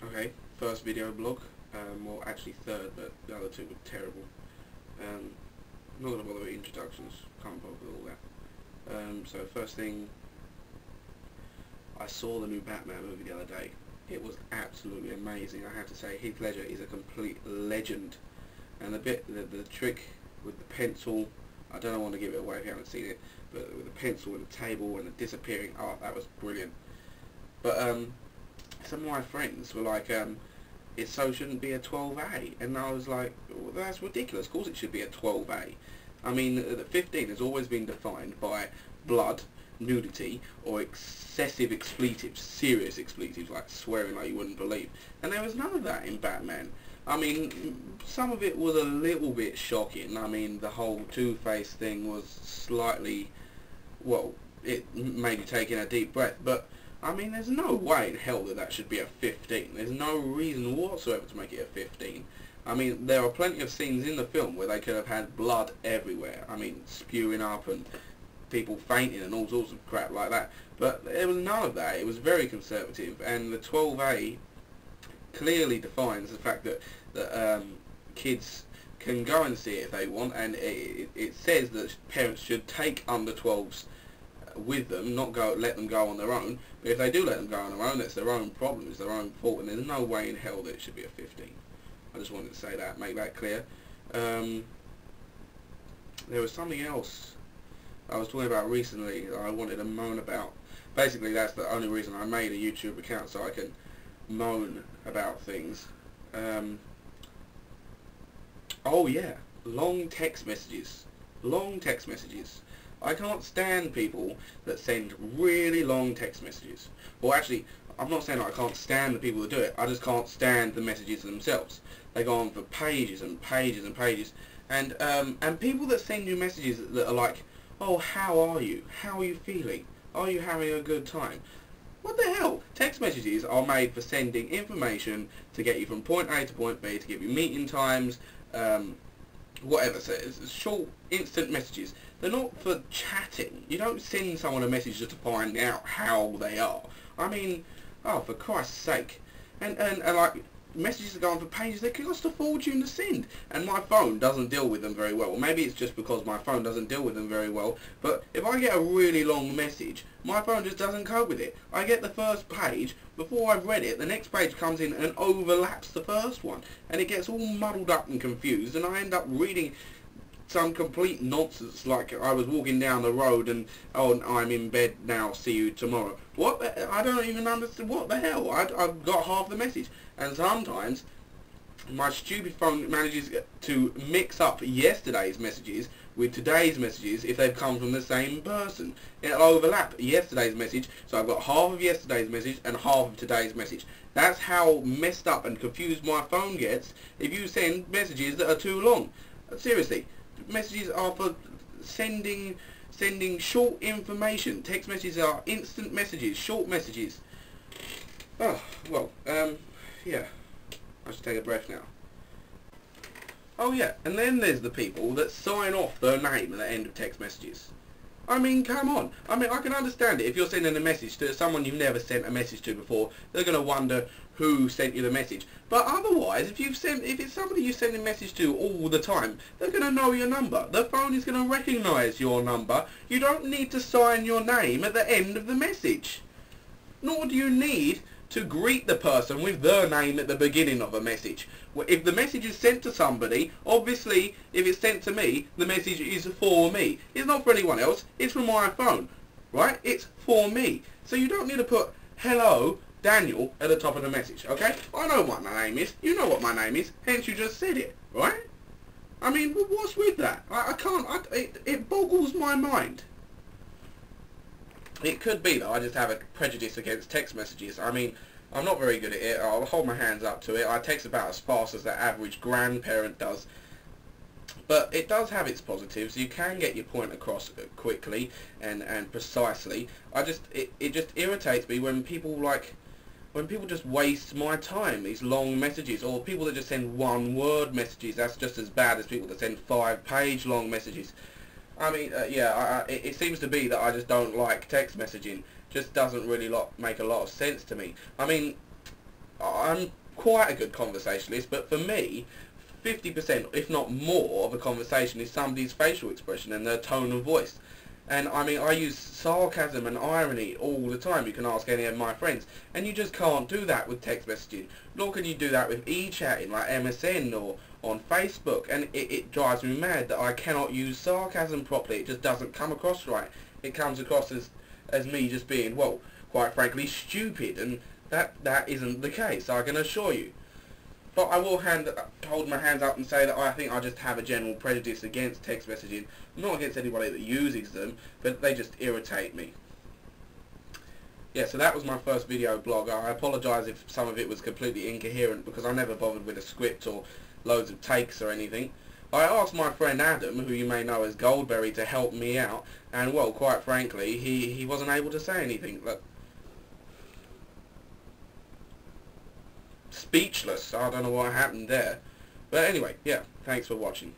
Okay, first video blog, well actually third, but the other two were terrible. I'm not going to bother with introductions, can't bother with all that. So first thing, I saw the new Batman movie the other day. It was absolutely amazing. I have to say, Heath Ledger is a complete legend. And the trick with the pencil, I don't want to give it away if you haven't seen it, but with the pencil and the table and the disappearing art, that was brilliant. But some of my friends were like, it so shouldn't be a 12A, and I was like, well, that's ridiculous. Of course it should be a 12A. I mean, the 15 has always been defined by blood, nudity, or excessive expletives, serious expletives, like swearing like you wouldn't believe. And there was none of that in Batman. I mean, some of it was a little bit shocking. I mean, the whole Two-Face thing was slightly, well, it made you take in a deep breath, but I mean, there's no way in hell that that should be a 15. There's no reason whatsoever to make it a 15. I mean, there are plenty of scenes in the film where they could have had blood everywhere. I mean, spewing up and people fainting and all sorts of crap like that. But there was none of that. It was very conservative, and the 12A clearly defines the fact that kids can go and see it if they want, and it says that parents should take under 12s with them, not let them go on their own. But if they do let them go on their own, that's their own problem, it's their own fault, and there's no way in hell that it should be a 15. I just wanted to say that, make that clear. There was something else I was talking about recently that I wanted to moan about. Basically, that's the only reason I made a YouTube account, so I can moan about things. Oh yeah, long text messages. Long text messages. I can't stand people that send really long text messages. Well, actually, I'm not saying that I can't stand the people that do it. I just can't stand the messages themselves. They go on for pages and pages and pages. And people that send you messages that are like, oh, how are you? How are you feeling? Are you having a good time? What the hell? Text messages are made for sending information to get you from point A to point B, to give you meeting times, whatever. So it's short, instant messages. They're not for chatting. You don't send someone a message just to find out how they are. I mean, oh, for Christ's sake. And like, messages that go on for pages, they cost a fortune to send. And my phone doesn't deal with them very well. Maybe it's just because my phone doesn't deal with them very well. But if I get a really long message, my phone just doesn't cope with it. I get the first page, before I've read it, the next page comes in and overlaps the first one. And it gets all muddled up and confused, and I end up reading some complete nonsense, like I was walking down the road and, oh, I'm in bed now, see you tomorrow. What the, I don't even understand, what the hell? I've got half the message. And sometimes my stupid phone manages to mix up yesterday's messages with today's messages if they've come from the same person. It'll overlap yesterday's message, so I've got half of yesterday's message and half of today's message. That's how messed up and confused my phone gets if you send messages that are too long. Seriously. Messages are for sending short information. Text messages are instant messages, short messages. Oh, well, yeah. I should take a breath now. Oh yeah, and then there's the people that sign off their name at the end of text messages. I mean, come on. I mean, I can understand it. If you're sending a message to someone you've never sent a message to before, they're going to wonder who sent you the message. But otherwise, if it's somebody you send a message to all the time, they're going to know your number. The phone is going to recognise your number. You don't need to sign your name at the end of the message. Nor do you need to greet the person with their name at the beginning of a message. If the message is sent to somebody, obviously, if it's sent to me, the message is for me. It's not for anyone else, it's from my phone, right? It's for me. So you don't need to put, hello, Daniel, at the top of the message, okay? I know what my name is, you know what my name is, hence you just said it, right? I mean, what's with that? I can't, it boggles my mind. It could be that I just have a prejudice against text messages. I mean, I'm not very good at it. I'll hold my hands up to it. I text about as fast as the average grandparent does. But it does have its positives. You can get your point across quickly and precisely. It just irritates me when people just waste my time, these long messages, or people that just send one-word messages. That's just as bad as people that send 5-page long messages. I mean, yeah, it seems to be that I just don't like text messaging. Just doesn't really make a lot of sense to me. I mean, I'm quite a good conversationalist, but for me, 50%, if not more, of a conversation is somebody's facial expression and their tone of voice. And I mean, I use sarcasm and irony all the time. You can ask any of my friends, and you just can't do that with text messaging. Nor can you do that with e-chatting like MSN or on Facebook. And it drives me mad that I cannot use sarcasm properly. It just doesn't come across right. It comes across as me just being, well, quite frankly, stupid, and that isn't the case, I can assure you. But I will hold my hands up and say that I think I just have a general prejudice against text messaging. Not against anybody that uses them, but they just irritate me. Yeah, so that was my first video blog. I apologise if some of it was completely incoherent, because I never bothered with a script or loads of takes or anything. I asked my friend Adam, who you may know as Goldberry, to help me out, and well, quite frankly, he wasn't able to say anything. Speechless. I don't know what happened there. But anyway, yeah, thanks for watching.